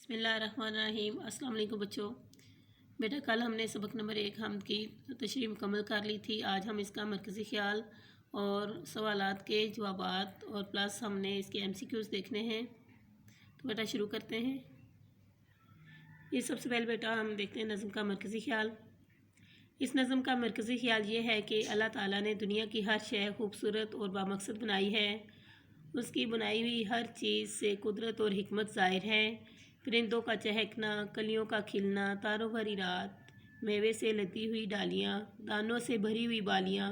बिस्मिल्लाहिर्रहमानिर्रहीम। अस्सलाम वालेकुम बच्चों। बेटा कल हमने सबक नंबर 1 हमद की तशरीह मुकम्मल कर ली थी। आज हम इसका मरकज़ी ख्याल और सवालात के जवाबात और प्लस हमने इसके MCQs देखने हैं। तो बेटा शुरू करते हैं। ये सबसे पहले बेटा हम देखते हैं नज़म का मरकज़ी ख्याल। इस नज़म का मरकज़ी ख्याल ये है कि अल्लाह ताला ने दुनिया की हर शय खूबसूरत और बामकसद बनाई है। उसकी बनाई हुई हर चीज़ से कुदरत और हिकमत ज़ाहिर है। परिंदों का चहकना, कलियों का खिलना, तारों भरी रात, मेवे से लदी हुई डालियाँ, दानों से भरी हुई बालियाँ,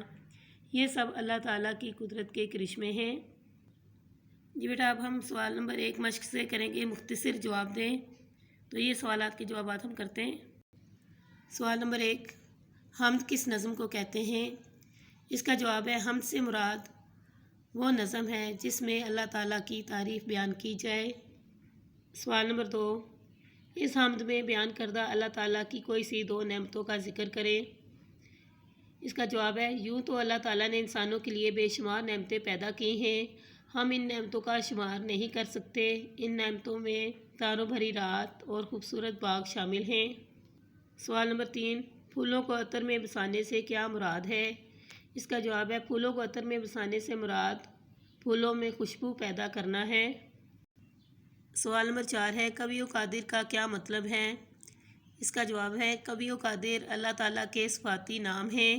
ये सब अल्लाह ताला की कुदरत के करिश्मे हैं। जी बेटा अब हम सवाल नंबर 1 मश्क से करेंगे, मुख्तसर जवाब दें। तो ये सवालात के जवाबात हम करते हैं। सवाल नंबर 1, हमद किस नज़म को कहते हैं? इसका जवाब है हमद से मुराद वो नज़म है जिसमें अल्लाह ताला की तारीफ़ बयान की जाए। सवाल नंबर 2, इस हमद में बयान करदा अल्लाह ताला की कोई सी 2 नेमतों का जिक्र करें। इसका जवाब है यूँ तो अल्लाह ताला ने इंसानों के लिए बेशुमार नेमतें पैदा की हैं, हम इन नेमतों का शुमार नहीं कर सकते। इन नेमतों में तारों भरी रात और ख़ूबसूरत बाग शामिल हैं। सवाल नंबर 3, फूलों को अतर में बसाने से क्या मुराद है? इसका जवाब है फूलों को अतर में बसाने से मुराद फूलों में खुशबू पैदा करना है। सवाल नंबर 4 है, कवि व कादिर का क्या मतलब है? इसका जवाब है कवि व कादिर अल्लाह ताला के सिफाती नाम हैं।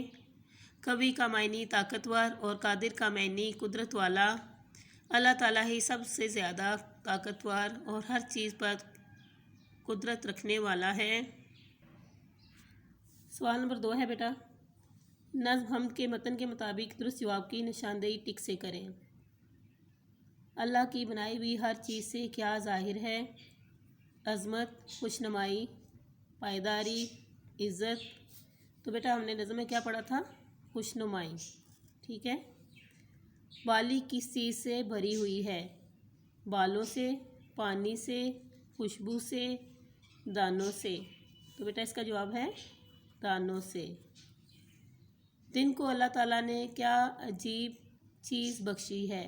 कवि का मायनी ताकतवर और कादिर का मायनी कुदरत वाला। अल्लाह ताला ही सबसे ज़्यादा ताकतवर और हर चीज़ पर कुदरत रखने वाला है। सवाल नंबर 2 है बेटा, नज़्म हमद के मतन के मुताबिक दुरुस्त जवाब की निशानदेही टिक से करें। अल्लाह की बनाई हुई हर चीज़ से क्या ज़ाहिर है? अज़मत, खुशनुमाई, पायदारी, इज़्ज़त। तो बेटा हमने नज़म में क्या पढ़ा था? खुशनुमाई। ठीक है। बाली किस चीज़ से भरी हुई है? बालों से, पानी से, खुशबू से, दानों से। तो बेटा इसका जवाब है दानों से। दिन को अल्लाह ताला ने क्या अजीब चीज़ बख्शी है?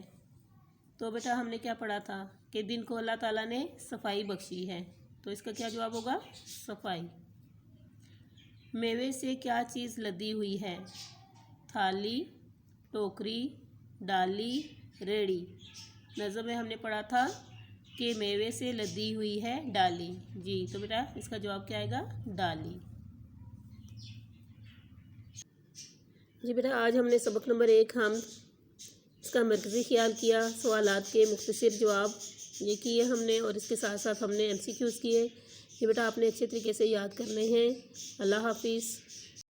तो बेटा हमने क्या पढ़ा था कि दिन को अल्लाह ताला ने सफाई बख्शी है। तो इसका क्या जवाब होगा? सफाई। मेवे से क्या चीज़ लदी हुई है? थाली, टोकरी, डाली, रेड़ी। नज़म में हमने पढ़ा था कि मेवे से लदी हुई है डाली। जी तो बेटा इसका जवाब क्या आएगा? डाली। जी बेटा आज हमने सबक नंबर 1 हम इसका मरकज़ी ख्याल किया, सवालात के मुख्तसर जवाब ये किए हमने और इसके साथ साथ हमने MCQs किए। ये बेटा आपने अच्छे तरीके से याद करने हैं। अल्लाह हाफिज़।